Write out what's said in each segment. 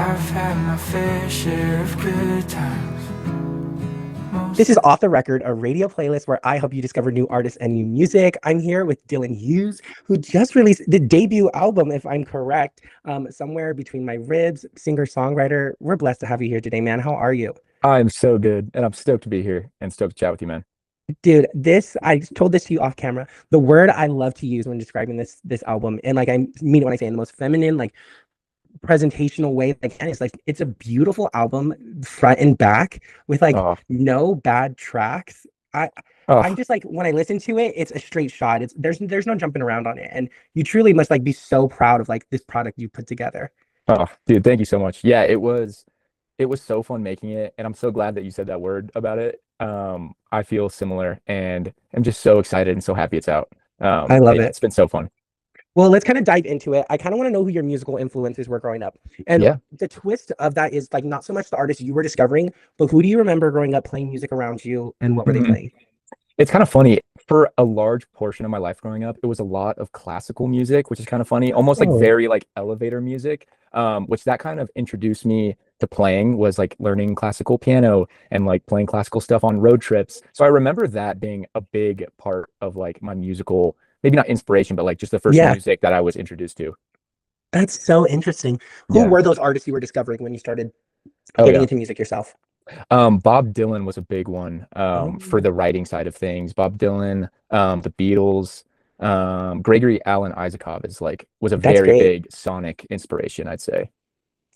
I've had my fair share of good times. This is Off the Record, a radio playlist where I help you discover new artists and new music. I'm here with Dylan Hughes, who just released the debut album, if I'm correct, somewhere between my ribs, singer-songwriter. We're blessed to have you here today, man. How are you? I'm so good, and I'm stoked to be here and stoked to chat with you, man. Dude, I told this to you off camera. The word I love to use when describing this album, and like I mean it when I say in the most feminine, like presentational way that I can. It's like it's a beautiful album front and back with like Oh, no bad tracks. I I'm oh, just like when I listen to it, it's a straight shot. It's there's no jumping around on it. And you truly must like be so proud of like this product you put together. oh, dude, thank you so much. Yeah, it was so fun making it, and I'm so glad that you said that word about it. I feel similar, and I'm just so excited and so happy it's out. I love Yeah, it. it's been so fun. Well, let's kind of dive into it. I kind of want to know who your musical influences were growing up. And Yeah. the twist of that is like not so much the artists you were discovering, but who do you remember growing up playing music around you and what were they Mhm. playing? It's kind of funny. For a large portion of my life growing up, it was a lot of classical music, which is kind of funny, almost like Oh, very like elevator music, which that kind of introduced me to playing was like learning classical piano and like playing classical stuff on road trips. So I remember that being a big part of like my musical, maybe not inspiration, but like just the first yeah, music that I was introduced to. that's so interesting. Who Yeah. were those artists you were discovering when you started Oh getting yeah. into music yourself? Bob Dylan was a big one Oh, for the writing side of things. Bob Dylan, the Beatles, Gregory Alan Isakov is like was a that's very great. big sonic inspiration, I'd say.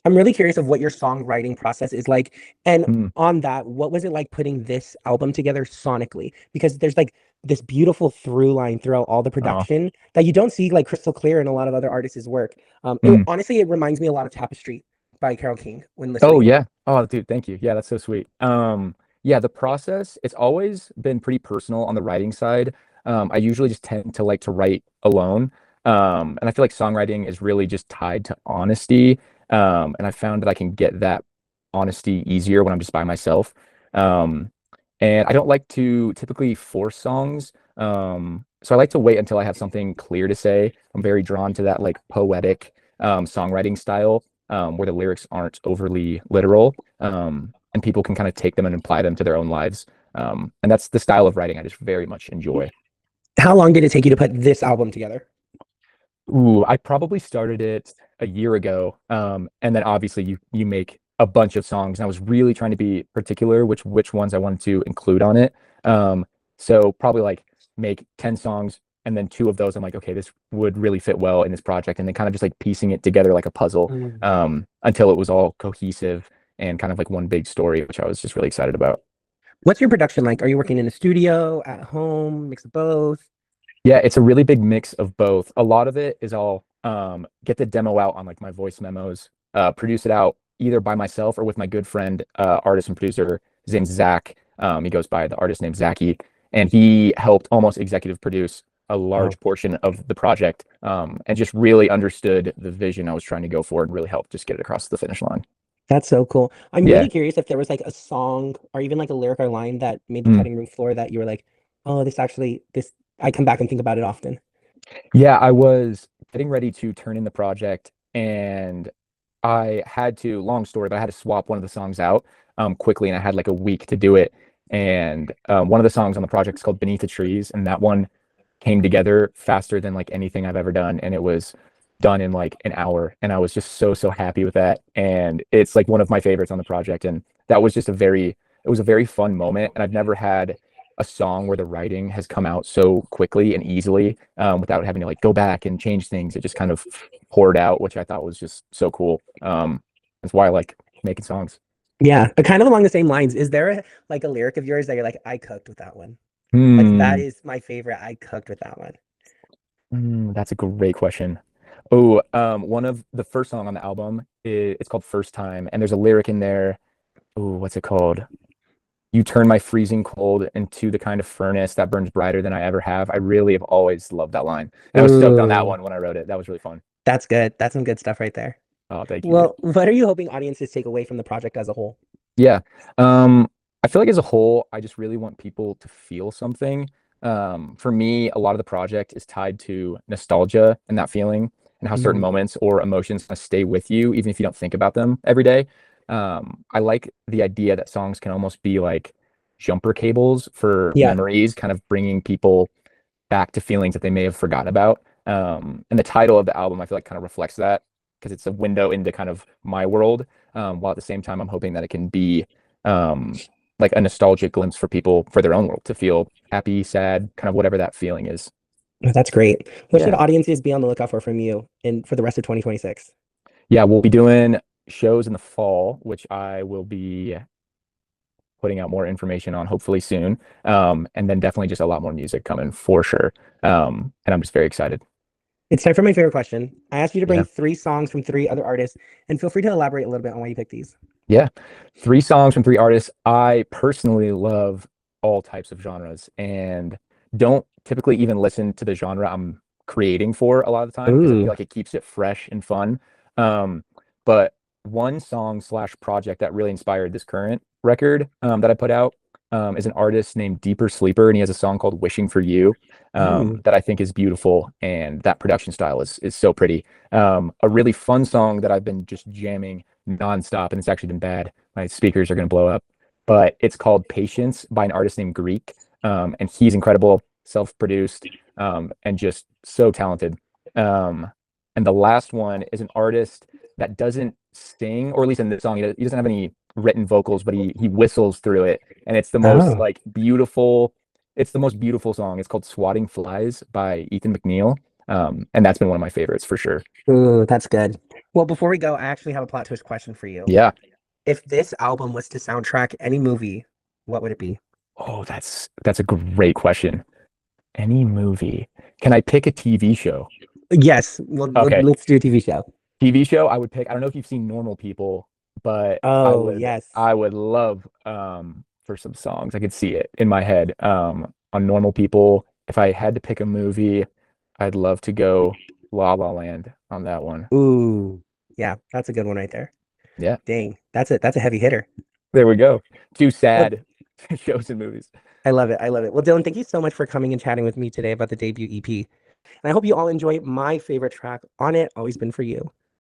I'm really curious of what your songwriting process is like. And Hmm. on that, what was it like putting this album together sonically? Because there's like this beautiful through line throughout all the Oh, production that you don't see like crystal clear in a lot of other artists' work. mm. Honestly, it reminds me a lot of Tapestry by Carole King when Oh listening. yeah. Oh, dude, thank you. Yeah, that's so sweet. Yeah, the process, it's always been pretty personal on the writing side. I usually just tend to like to write alone. And I feel like songwriting is really just tied to honesty. And I found that I can get that honesty easier when I'm just by myself. Um, and I don't like to typically force songs. So I like to wait until I have something clear to say. I'm very drawn to that like poetic songwriting style where the lyrics aren't overly literal, and people can kind of take them and apply them to their own lives. And that's the style of writing I just very much enjoy. How long did it take you to put this album together? Ooh, I probably started it a year ago, and then obviously you make a bunch of songs, and I was really trying to be particular which ones I wanted to include on it. So probably like make 10 songs, and then two of those I'm like, okay, this would really fit well in this project, and then kind of just like piecing it together like a puzzle, Mm. until it was all cohesive and kind of like one big story, which I was just really excited about. What's your production like? Are you working in a studio, at home, mix of both? Yeah, it's a really big mix of both. A lot of it is I'll get the demo out on like my voice memos, produce it out either by myself or with my good friend, artist and producer. His name's Zach. He goes by the artist name Zachy, and he helped almost executive produce a Wow. large portion of the project, and just really understood the vision I was trying to go for and really helped just get it across the finish line. That's so cool. I'm Yeah. really curious if there was like a song or even like a lyric or line that made the Mm. cutting room floor that you were like, oh, this I come back and think about it often. Yeah, I was getting ready to turn in the project, and I had to, long story, but I had to swap one of the songs out quickly, and I had like a week to do it. And one of the songs on the project is called Beneath the Trees, and that one came together faster than like anything I've ever done, and it was done in like an hour, and I was just so happy with that. And it's like one of my favorites on the project, and that was just it was a very fun moment, and I've never had a song where the writing has come out so quickly and easily, without having to like go back and change things. It just kind of poured out, which I thought was just so cool. That's why I like making songs. Yeah, but kind of along the same lines, is there like a lyric of yours that you're like, I cooked with that one? Like that Hmm. is my favorite. I cooked with that one. That's a great question. Oh, one of the first song on the album it's called First Time, and there's a lyric in there. Oh, what's it called? You turn my freezing cold into the kind of furnace that burns brighter than I ever have. I really have always loved that line. And I was stoked on that Ooh, one when I wrote it. That was really fun. that's good. That's some good stuff right there. Oh, thank you, dude. Well, what are you hoping audiences take away from the project as a whole? Yeah. I feel like as a whole, I just really want people to feel something. For me, a lot of the project is tied to nostalgia and that feeling. And and how certain moments or emotions kind of stay with you, even if you don't think about them every day. I like the idea that songs can almost be like jumper cables for Yeah, memories, kind of bringing people back to feelings that they may have forgotten about. And the title of the album, I feel like, kind of reflects that because it's a window into kind of my world. While at the same time, I'm hoping that it can be like a nostalgic glimpse for people for their own world to feel happy, sad, kind of whatever that feeling is. oh, that's great. What should Yeah. audiences be on the lookout for from you and for the rest of 2026? Yeah, we'll be doing shows in the fall, which I will be putting out more information on hopefully soon. And then definitely just a lot more music coming for sure. And I'm just very excited. It's time for my favorite question. I asked you to bring Yeah. 3 songs from 3 other artists, and feel free to elaborate a little bit on why you picked these. Yeah. 3 songs from 3 artists. I personally love all types of genres and don't typically even listen to the genre I'm creating for a lot of the time because I feel Ooh. like it keeps it fresh and fun. But one song slash project that really inspired this current record that I put out is an artist named Deeper Sleeper, and he has a song called Wishing for You Ooh. that I think is beautiful, and that production style is so pretty. A really fun song that I've been just jamming nonstop, and it's actually been bad. My speakers are going to blow up, but it's called Patience by an artist named Greek. And he's incredible, self-produced, and just so talented. And the last one is an artist that doesn't sing, or at least in this song, he doesn't have any written vocals, but he whistles through it, and it's the most Oh. like beautiful. It's the most beautiful song. It's called "Swatting Flies" by Ethan McNeil, and that's been one of my favorites for sure. Ooh, that's good. Well, before we go, I actually have a plot twist question for you. Yeah. If this album was to soundtrack any movie, what would it be? Oh, that's a great question. Any movie? Can I pick a TV show? Yes, Okay. let's do a TV show. TV show, I would pick. I don't know if you've seen Normal People, but I Oh, would yes. I would love for some songs. I could see it in my head. On Normal People, if I had to pick a movie, I'd love to go La La Land on that one. Ooh, yeah, that's a good one right there. Yeah, Dang, that's it. That's a heavy hitter. there we go. Two Well, sad shows and movies. I love it. I love it. Well, Dylan, thank you so much for coming and chatting with me today about the debut EP. And I hope you all enjoy my favorite track on it, Always Been For You.